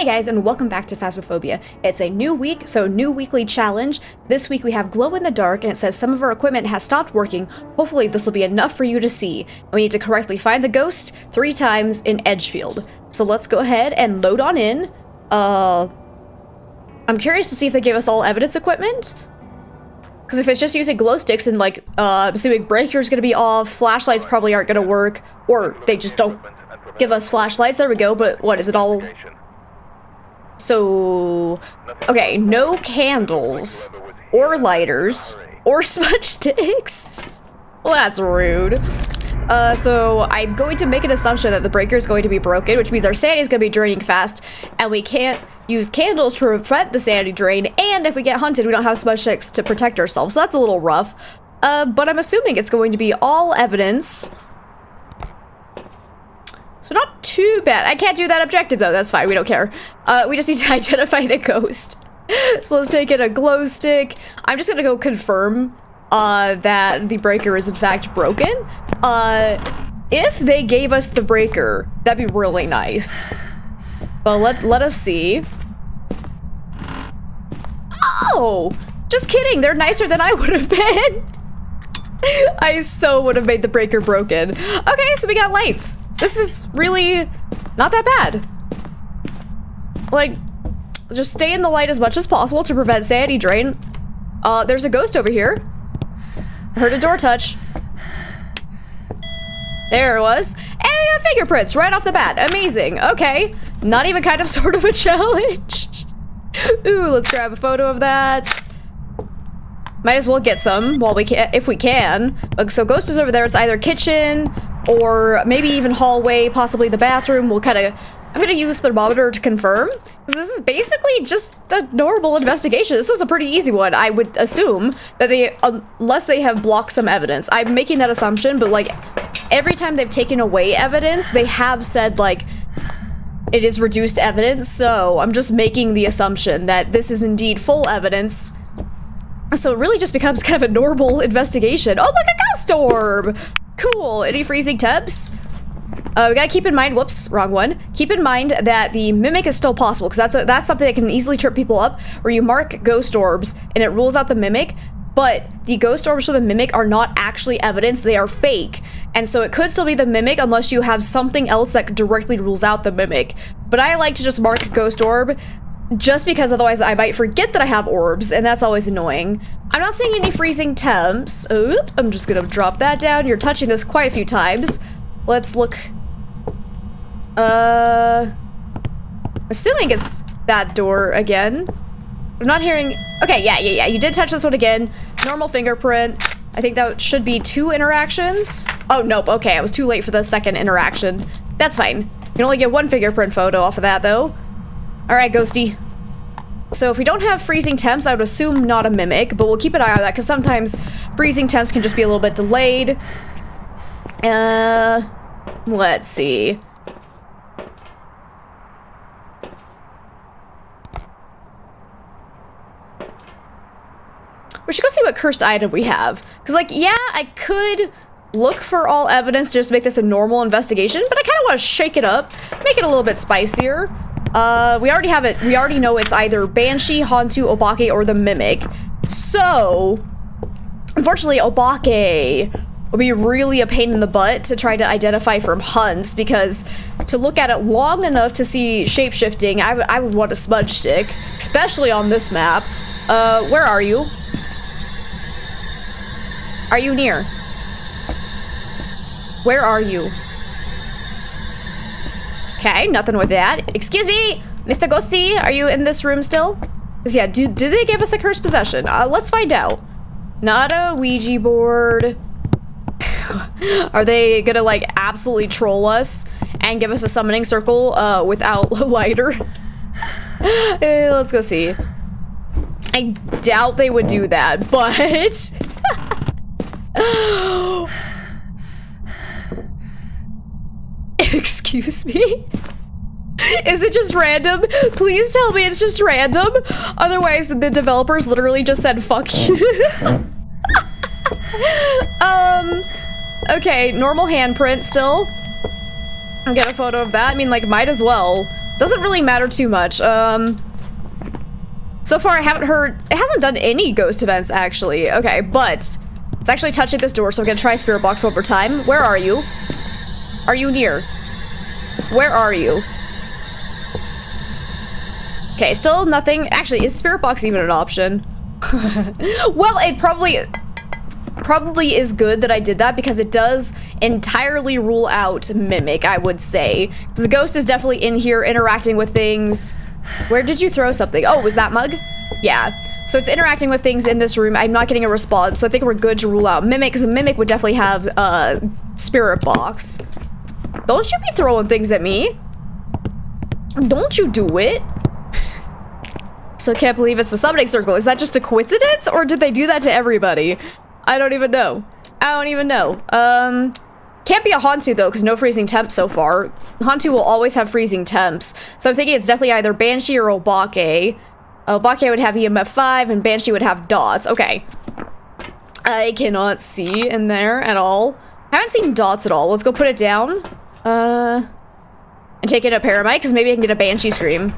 Hey guys, and welcome back to Phasmophobia. It's a new week, so new weekly challenge. This week we have glow in the dark, and it says some of our equipment has stopped working. Hopefully this will be enough for you to see. We need to correctly find the ghost 3 times in Edgefield. So let's go ahead and load on in. I'm curious to see if they give us all evidence equipment. Because if it's just using glow sticks and like, I'm assuming breaker's gonna be off, flashlights probably aren't gonna work, or they just don't give us flashlights. There we go, but what, is it all... So, okay, no candles, or lighters, or smudge sticks. Well, that's rude. So I'm going to make an assumption that the breaker is going to be broken, which means our sanity is going to be draining fast, and we can't use candles to prevent the sanity drain, and if we get hunted, we don't have smudge sticks to protect ourselves, so that's a little rough. But I'm assuming it's going to be all evidence. So not too bad. I can't do that objective though, that's fine, we don't care. We just need to identify the ghost. So let's take in a glow stick. I'm just gonna go confirm that the breaker is in fact broken. If they gave us the breaker, that'd be really nice. But let us see. Oh! Just kidding, they're nicer than I would have been. I so would have made the breaker broken. Okay, so we got lights. This is really not that bad. Like, just stay in the light as much as possible to prevent sanity drain. There's a ghost over here. I heard a door touch. There it was. And we got fingerprints right off the bat. Amazing. Okay. Not even kind of sort of a challenge. Ooh, let's grab a photo of that. Might as well get some while we can, if we can. So ghost is over there. It's either kitchen or maybe even hallway, possibly the bathroom. We'll kind of, I'm gonna use thermometer to confirm, because this is basically just a normal investigation. This was a pretty easy one. I would assume that they, unless they have blocked some evidence. I'm making that assumption, but like every time they've taken away evidence, they have said like, it is reduced evidence, so I'm just making the assumption that this is indeed full evidence. So it really just becomes kind of a normal investigation. Oh, look, a ghost orb! Cool. Any freezing temps? We gotta keep in mind, whoops, wrong one. Keep in mind that the mimic is still possible, because that's something that can easily trip people up, where you mark ghost orbs and it rules out the mimic, but the ghost orbs for the mimic are not actually evidence, they are fake. And so it could still be the mimic unless you have something else that directly rules out the mimic. But I like to just mark ghost orb, just because otherwise I might forget that I have orbs, and that's always annoying. I'm not seeing any freezing temps. Oop, I'm just gonna drop that down. You're touching this quite a few times. Let's look. Assuming it's that door again. I'm not hearing. Okay, yeah. You did touch this one again. Normal fingerprint. I think that should be 2 interactions. Oh, nope. Okay, I was too late for the second interaction. That's fine. You can only get 1 fingerprint photo off of that, though. Alright, ghosty. So if we don't have freezing temps, I would assume not a mimic, but we'll keep an eye on that, because sometimes freezing temps can just be a little bit delayed. Let's see. We should go see what cursed item we have. Because, like, yeah, I could look for all evidence to just make this a normal investigation, but I kind of want to shake it up, make it a little bit spicier. We already have it. We already know it's either Banshee, Hantu, Obake, or the Mimic. So, unfortunately, Obake will be really a pain in the butt to try to identify from hunts, because to look at it long enough to see shape-shifting, I would want a smudge stick, especially on this map. Where are you? Are you near? Where are you? Okay, nothing with that. Excuse me, Mr. Ghosty, are you in this room still? Because yeah, did they give us a cursed possession? Let's find out. Not a Ouija board. Are they gonna like absolutely troll us and give us a summoning circle without a lighter? Let's go see. I doubt they would do that, but... Excuse me? Is it just random? Please tell me it's just random. Otherwise, the developers literally just said, fuck you. Okay, normal handprint still. I'll get a photo of that. I mean, like, might as well. Doesn't really matter too much. So far I haven't heard, it hasn't done any ghost events actually. Okay, but it's actually touching this door, so I'm gonna try spirit box one more time. Where are you? Are you near? Where are you? Okay, still nothing. Actually, is spirit box even an option? Well, it probably is good that I did that because it does entirely rule out mimic, I would say. The ghost is definitely in here interacting with things. Where did you throw something? Oh, was that mug? Yeah. So it's interacting with things in this room. I'm not getting a response, so I think we're good to rule out mimic, because a mimic would definitely have spirit box. Don't you be throwing things at me. Don't you do it. So can't believe it's the summoning circle. Is that just a coincidence, or did they do that to everybody? I don't even know. I don't even know. Can't be a Hantu though, because no freezing temps so far. Hantu will always have freezing temps. So I'm thinking it's definitely either Banshee or Obake. Obake would have EMF 5 and Banshee would have dots. Okay. I cannot see in there at all. I haven't seen dots at all. Let's go put it down. And take it a Paramite, because maybe I can get a Banshee Scream.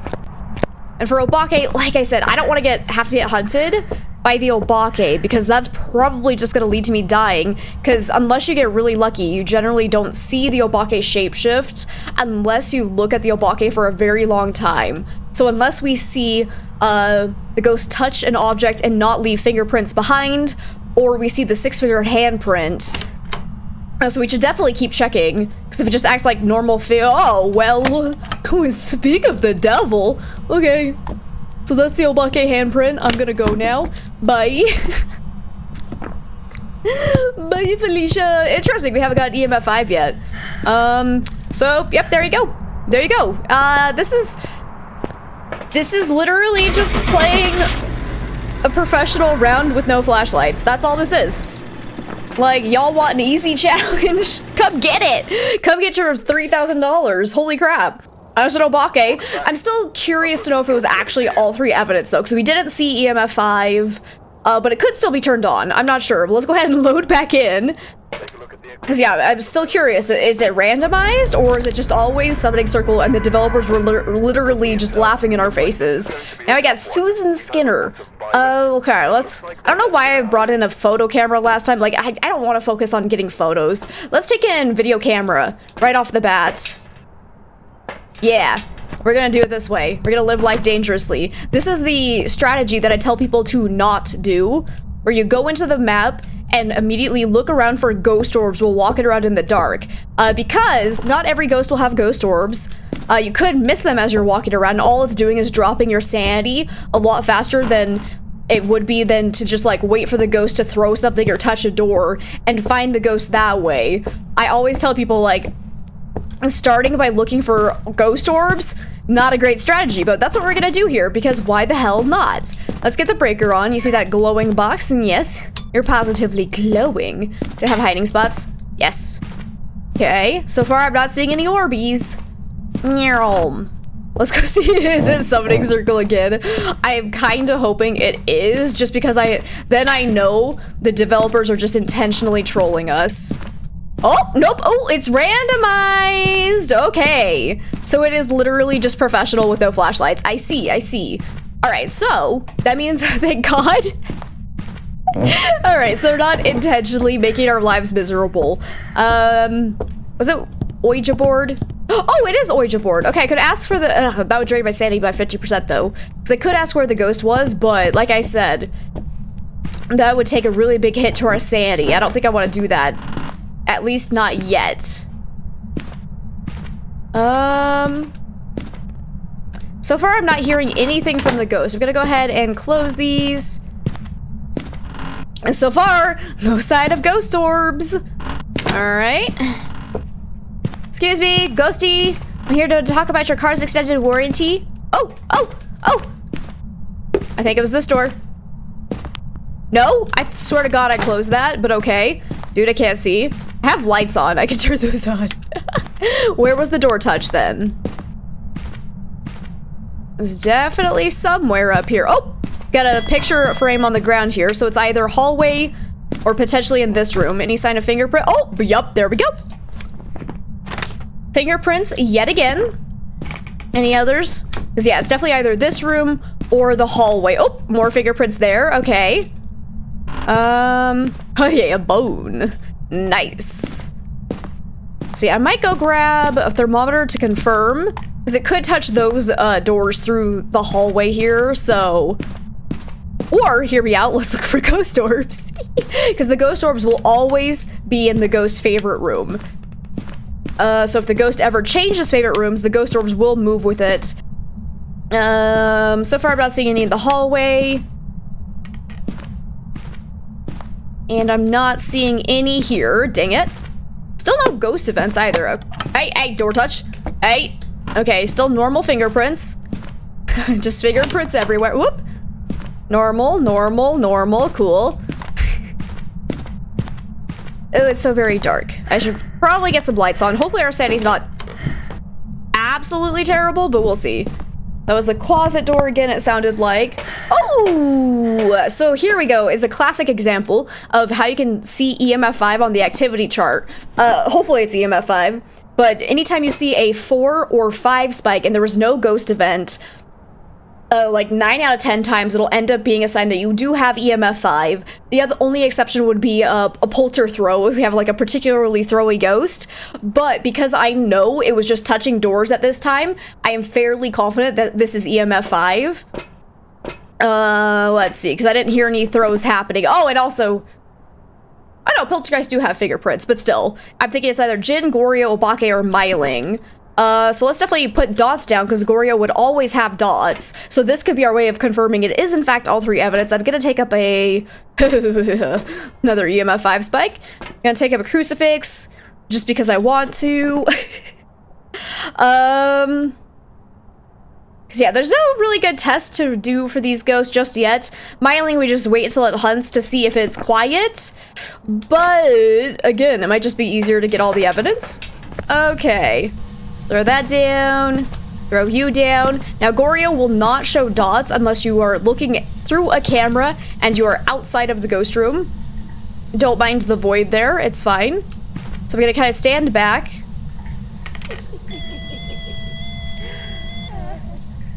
And for Obake, like I said, I don't want to have to get hunted by the Obake, because that's probably just going to lead to me dying, because unless you get really lucky, you generally don't see the Obake shapeshift unless you look at the Obake for a very long time. So unless we see the ghost touch an object and not leave fingerprints behind, or we see the 6-fingered handprint, so we should definitely keep checking, because if it just acts like normal oh, well, speak of the devil. Okay. So that's the Obake handprint. I'm gonna go now. Bye. Bye, Felicia. Interesting, we haven't got EMF 5 yet. So, yep, there you go. There you go. This is literally just playing a professional round with no flashlights. That's all this is. Like, y'all want an easy challenge? Come get it! Come get your $3,000. Holy crap. I was an Obake. I'm still curious to know if it was actually all 3 evidence though, because we didn't see EMF 5, but it could still be turned on. I'm not sure. But let's go ahead and load back in. Because yeah, I'm still curious. Is it randomized, or is it just always summoning circle and the developers were literally just laughing in our faces? Now I got Susan Skinner. Okay, I don't know why I brought in a photo camera last time. Like, I don't want to focus on getting photos. Let's take in video camera right off the bat. Yeah, we're gonna do it this way. We're gonna live life dangerously. This is the strategy that I tell people to not do, where you go into the map and immediately look around for ghost orbs while walking around in the dark. Because not every ghost will have ghost orbs. You could miss them as you're walking around, and all it's doing is dropping your sanity a lot faster than it would be than to just like wait for the ghost to throw something or touch a door and find the ghost that way. I always tell people, like, starting by looking for ghost orbs, not a great strategy, but that's what we're gonna do here, because why the hell not? Let's get the breaker on. You see that glowing box, and yes, you're positively glowing. Do I have hiding spots? Yes. Okay, so far I'm not seeing any Orbeez. Let's go see, is it summoning circle again? I am kind of hoping it is, just because then I know the developers are just intentionally trolling us. Oh, nope. Oh, it's randomized. Okay. So it is literally just professional with no flashlights. I see, I see. All right, so that means, thank God. All right, so they're not intentionally making our lives miserable. Was it Ouija board? Oh, it is Ouija board. Okay, I could ask for the, that would drain my sanity by 50% though. Because I could ask where the ghost was, but like I said, that would take a really big hit to our sanity. I don't think I want to do that. At least not yet. So far I'm not hearing anything from the ghost. I'm gonna go ahead and close these. And so far, no sign of ghost orbs. Alright. Excuse me, ghosty. I'm here to talk about your car's extended warranty. Oh! I think it was this door. No? I swear to God I closed that, but okay. Dude, I can't see. I have lights on. I can turn those on. Where was the door touch then? It was definitely somewhere up here. Oh! Got a picture frame on the ground here, so it's either hallway or potentially in this room. Any sign of fingerprint? Oh! Yup, there we go. Fingerprints yet again. Any others? Because yeah, it's definitely either this room or the hallway. Oh, more fingerprints there. Okay. Oh yeah, a bone. Nice. So yeah, I might go grab a thermometer to confirm, because it could touch those doors through the hallway here, so... Or, hear me out, let's look for ghost orbs. Because the ghost orbs will always be in the ghost's favorite room. So if the ghost ever changes favorite rooms, the ghost orbs will move with it. So far I'm not seeing any in the hallway. And I'm not seeing any here, dang it. Still no ghost events either. Hey, door touch. Hey. Okay, still normal fingerprints. Just fingerprints everywhere. Whoop. Normal, normal, normal, cool. Oh, it's so very dark. I should probably get some lights on. Hopefully our sanity's not absolutely terrible, but we'll see. That was the closet door again, it sounded like. Oh! So here we go, is a classic example of how you can see EMF 5 on the activity chart. Hopefully it's EMF 5, but anytime you see a 4 or 5 spike and there was no ghost event, like 9 out of 10 times it'll end up being a sign that you do have EMF 5. The only exception would be a polter throw if we have like a particularly throwy ghost. But because I know it was just touching doors at this time, I am fairly confident that this is EMF 5. Let's see, because I didn't hear any throws happening. Oh, and also, I know poltergeists do have fingerprints, but still, I'm thinking it's either Jinn, Goryo, Obake, or Myling. So let's definitely put dots down, because Goryo would always have dots. So this could be our way of confirming it is in fact all 3 evidence. I'm gonna take up a another EMF 5 spike. I'm gonna take up a crucifix just because I want to. Cause yeah, there's no really good test to do for these ghosts just yet. Myling, we just wait until it hunts to see if it's quiet. But again, it might just be easier to get all the evidence. Okay. Throw that down, throw you down. Now, Goryo will not show dots unless you are looking through a camera and you are outside of the ghost room. Don't mind the void there, it's fine. So I'm gonna kind of stand back.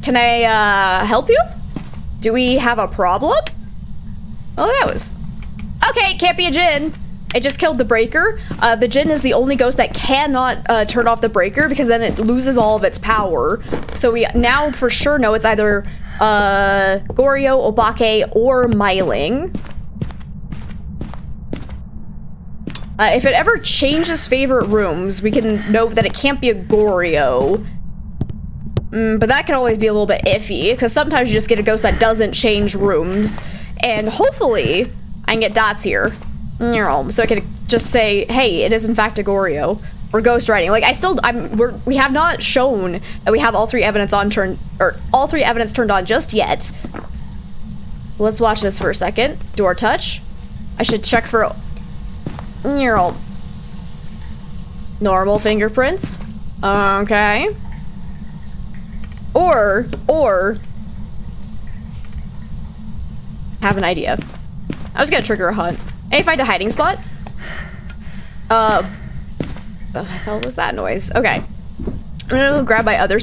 Can I, help you? Do we have a problem? Oh, that was... Okay, it can't be a Jinn. It just killed the breaker. The Jinn is the only ghost that cannot turn off the breaker, because then it loses all of its power. So we now for sure know it's either Goryo, Obake, or Myling. If it ever changes favorite rooms, we can know that it can't be a Goryo. But that can always be a little bit iffy, because sometimes you just get a ghost that doesn't change rooms. And hopefully, I can get dots here. So I could just say, hey, it is in fact a Goryo, or ghost writing. Like, we have not shown that we have all 3 evidence all 3 evidence turned on just yet. Let's watch this for a second. Door touch. I should check for normal fingerprints. Okay. Or have an idea. I was gonna trigger a hunt. Hey, find a hiding spot. The hell was that noise? Okay. I'm gonna grab my other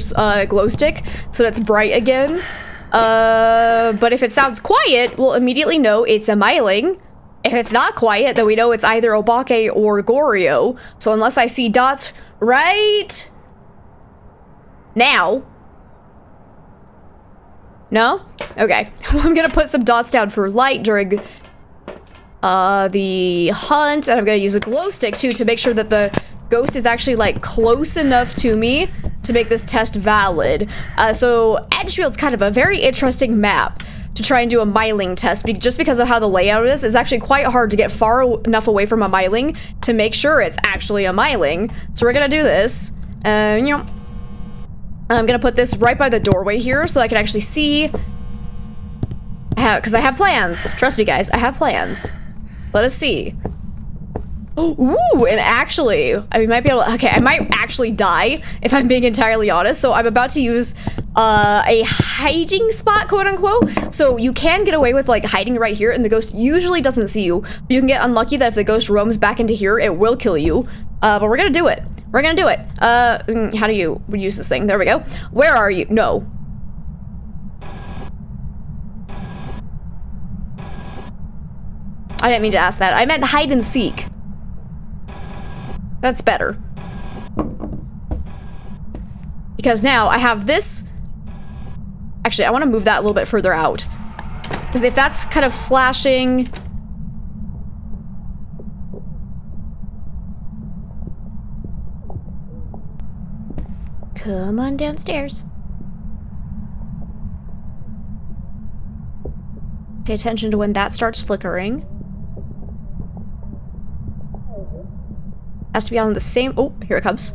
glow stick so that it's bright again. But if it sounds quiet, we'll immediately know it's a Myling. If it's not quiet, then we know it's either Obake or Goryo. So unless I see dots right now. No? Okay. I'm gonna put some dots down for light during the hunt, and I'm gonna use a glow stick too to make sure that the ghost is actually like close enough to me to make this test valid. So Edgefield's kind of a very interesting map to try and do a Myling test, just because of how the layout is. It's actually quite hard to get far enough away from a Myling to make sure it's actually a Myling. So we're gonna do this. I'm gonna put this right by the doorway here so I can actually see. Because I have plans. Trust me, guys, I have plans. Let us see. Ooh, and actually, I might be able to, okay, I might actually die if I'm being entirely honest. So I'm about to use a hiding spot, quote unquote. So you can get away with like hiding right here and the ghost usually doesn't see you. But you can get unlucky that if the ghost roams back into here, it will kill you. But we're gonna do it. We're gonna do it. How do you use this thing? There we go. Where are you? No. I didn't mean to ask that. I meant hide and seek. That's better. Because now I have this. Actually, I want to move that a little bit further out. Because if that's kind of flashing. Come on downstairs. Pay attention to when that starts flickering. Has to be on the same. Oh, here it comes.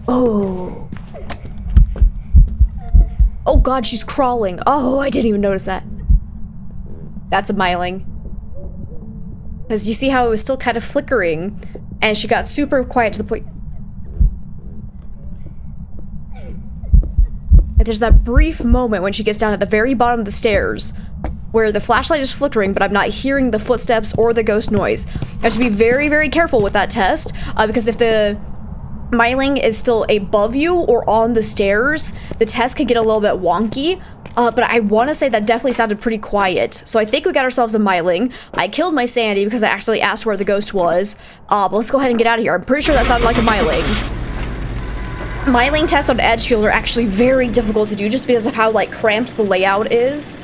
Oh. Oh god, she's crawling. Oh, I didn't even notice that. That's a myling. Because you see how it was still kind of flickering, and she got super quiet to the point. Like, there's that brief moment when she gets down at the very bottom of the stairs where the flashlight is flickering, but I'm not hearing the footsteps or the ghost noise. I have to be very, very careful with that test, because if the myling is still above you or on the stairs, the test could get a little bit wonky. But I want to say that definitely sounded pretty quiet. So I think we got ourselves a myling. I killed my sanity because I actually asked where the ghost was. But let's go ahead and get out of here. I'm pretty sure that sounded like a myling. Myling tests on Edgefield are actually very difficult to do just because of how, like, cramped the layout is.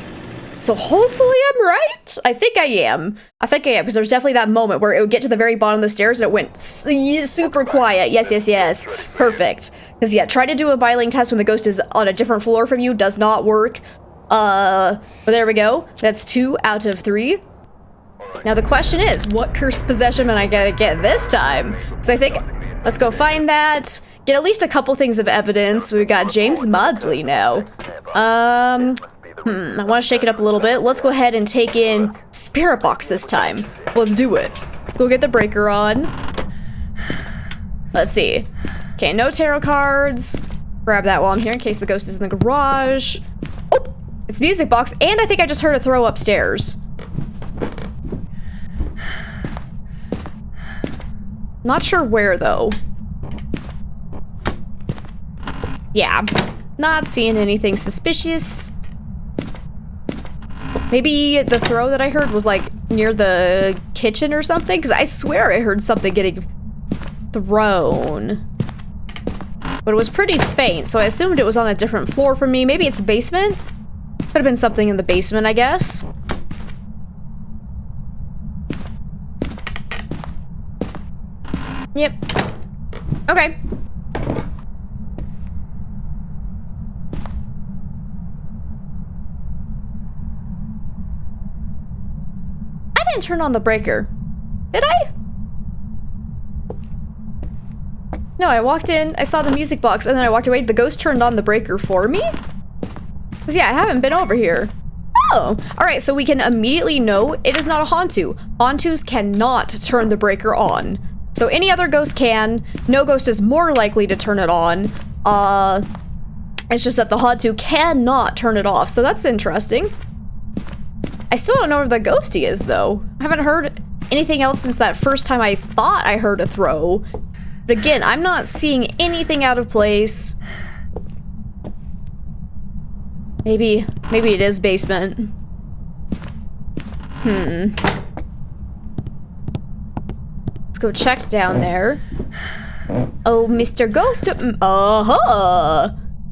So hopefully I'm right. I think I am. Because there's definitely that moment where it would get to the very bottom of the stairs and it went super quiet. Yes, yes, yes. Perfect. Because yeah, try to do a myling test when the ghost is on a different floor from you. Does not work. But there we go. That's 2 out of 3. Now the question is, what cursed possession am I gonna get this time? Because I think, let's go find that. Get at least a couple things of evidence. We've got James Maudsley now. I want to shake it up a little bit. Let's go ahead and take in Spirit Box this time. Let's do it. Go get the breaker on. Let's see. Okay, no tarot cards. Grab that while I'm here in case the ghost is in the garage. Oh, it's music box, and I think I just heard a throw upstairs. Not sure where though. Yeah, not seeing anything suspicious. Maybe the throw that I heard was like near the kitchen or something, because I swear I heard something getting thrown. But it was pretty faint, so I assumed it was on a different floor from me. Maybe it's the basement? Could have been something in the basement, I guess. Yep. Okay. I didn't turn on the breaker. Did I? No, I walked in, I saw the music box, and then I walked away. The ghost turned on the breaker for me? Because yeah, I haven't been over here. Oh, alright, so we can immediately know it is not a Hantu. Hantus cannot turn the breaker on. So any other ghost can. No ghost is more likely to turn it on. It's just that the Hantu cannot turn it off, so that's interesting. I still don't know where the ghosty is, though. I haven't heard anything else since that first time I thought I heard a throw. But again, I'm not seeing anything out of place. Maybe it is basement. Let's go check down there. Oh, Mr. Ghost.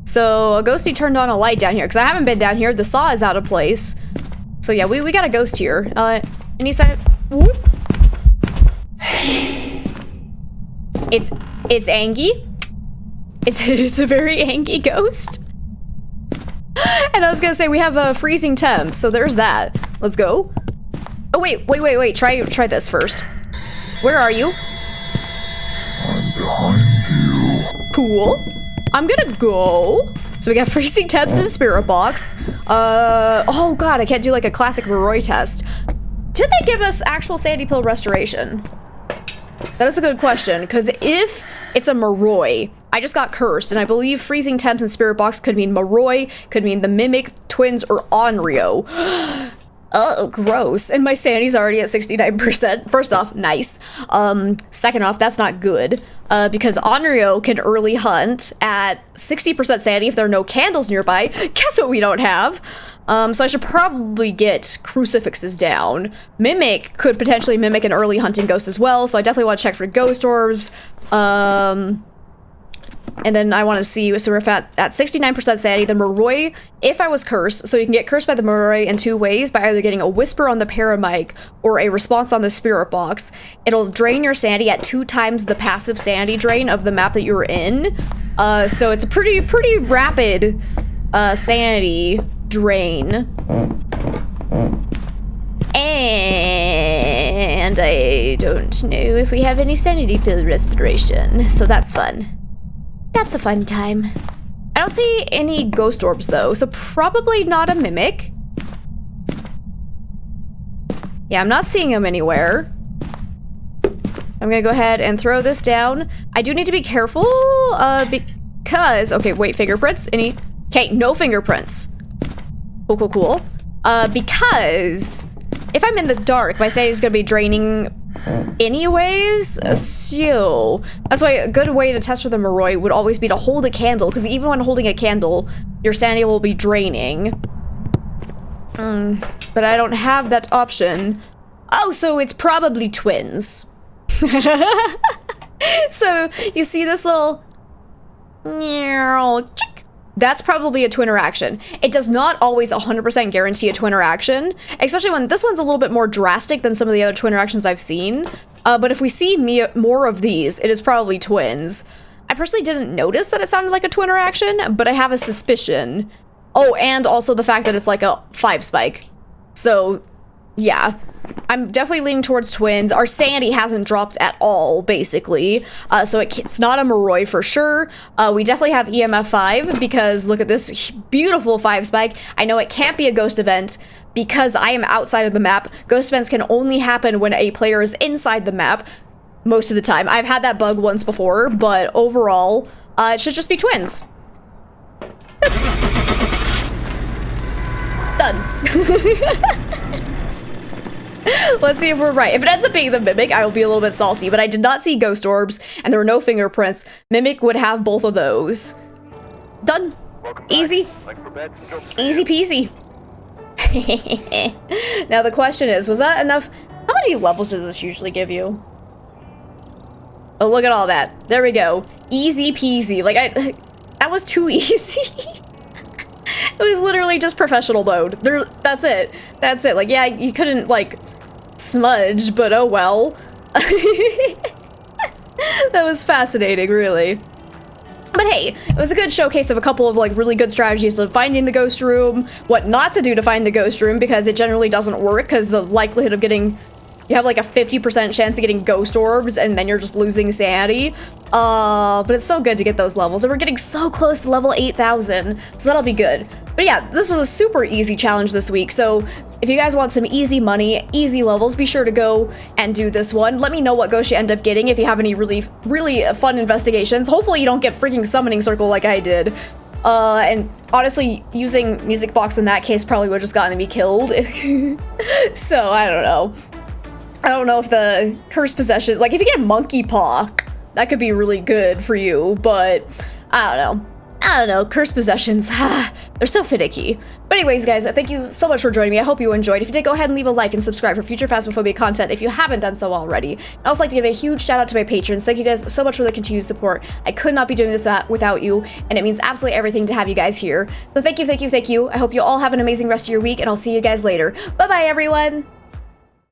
So a ghosty turned on a light down here because I haven't been down here. The saw is out of place. So yeah, we got a ghost here. Any sign of, whoop. It's angry. It's a very angry ghost. And I was gonna say we have a freezing temp, so there's that. Let's go. Oh wait. Try this first. Where are you? I'm behind you. Cool. I'm gonna go. So we got freezing temps in the spirit box. Oh god, I can't do like a classic Roy test. Did they give us actual sandy pill restoration? That is a good question, because if it's a Moroi, I just got cursed, and I believe freezing temps and spirit box could mean Moroi, could mean the Mimic, Twins, or Onryo. Oh, gross. And my sanity's already at 69%. First off, nice. Second off, that's not good. Because Onryo can early hunt at 60% sanity if there are no candles nearby. Guess what we don't have? So I should probably get crucifixes down. Mimic could potentially mimic an early hunting ghost as well, so I definitely want to check for ghost orbs. And then I want to see, so we're at 69% sanity, the Moroi, if I was cursed, so you can get cursed by the Moroi in two ways, by either getting a whisper on the paramic or a response on the spirit box. It'll drain your sanity at 2 times the passive sanity drain of the map that you're in. So it's a pretty rapid sanity drain. And I don't know if we have any sanity pill restoration, so that's fun. That's a fun time. I don't see any ghost orbs though, so probably not a mimic. Yeah, I'm not seeing them anywhere. I'm gonna go ahead and throw this down. I do need to be careful, because, okay, wait, fingerprints? Any? Okay, no fingerprints. Cool. Because if I'm in the dark, my sanity is gonna be draining anyways, so that's why a good way to test for the Moroi would always be to hold a candle, because even when holding a candle, your sanity will be draining. But I don't have that option. Oh, so it's probably twins. So you see this little chick? That's probably a twin interaction. It does not always 100% guarantee a twin interaction, especially when this one's a little bit more drastic than some of the other twin interactions I've seen. But if we see more of these, it is probably twins. I personally didn't notice that it sounded like a twin interaction, but I have a suspicion. Oh, and also the fact that it's like a 5 spike. So, yeah. I'm definitely leaning towards twins. Our sanity hasn't dropped at all, basically. So it's not a Moroi for sure. We definitely have EMF 5 because look at this beautiful 5 spike. I know it can't be a ghost event because I am outside of the map. Ghost events can only happen when a player is inside the map most of the time. I've had that bug once before, but overall, it should just be twins. Done. Let's see if we're right. If it ends up being the Mimic, I will be a little bit salty, but I did not see ghost orbs, and there were no fingerprints. Mimic would have both of those. Done. Easy. Easy peasy. Now the question is, was that enough? How many levels does this usually give you? Oh, look at all that. There we go. Easy peasy. Like, that was too easy. It was literally just professional mode. That's it. That's it. Like, yeah, you couldn't, like, smudge, but oh well. That was fascinating, really. But hey, it was a good showcase of a couple of, like, really good strategies of finding the ghost room, what not to do to find the ghost room, because it generally doesn't work, because the likelihood of getting... You have, like, a 50% chance of getting ghost orbs, and then you're just losing sanity. But it's so good to get those levels, and we're getting so close to level 8,000, so that'll be good. But yeah, this was a super easy challenge this week, so if you guys want some easy money, easy levels, be sure to go and do this one. Let me know what ghost you end up getting if you have any really fun investigations. Hopefully you don't get freaking summoning circle like I did. And honestly, using music box in that case probably would have just gotten me killed. So, I don't know. I don't know if the curse possession, like if you get monkey paw, that could be really good for you, but I don't know. Curse possessions, they're so finicky. But anyways, guys, thank you so much for joining me. I hope you enjoyed. If you did, go ahead and leave a like and subscribe for future Phasmophobia content if you haven't done so already. I'd also like to give a huge shout out to my patrons. Thank you guys so much for the continued support. I could not be doing this without you, and it means absolutely everything to have you guys here. So thank you. I hope you all have an amazing rest of your week, and I'll see you guys later. Bye-bye, everyone!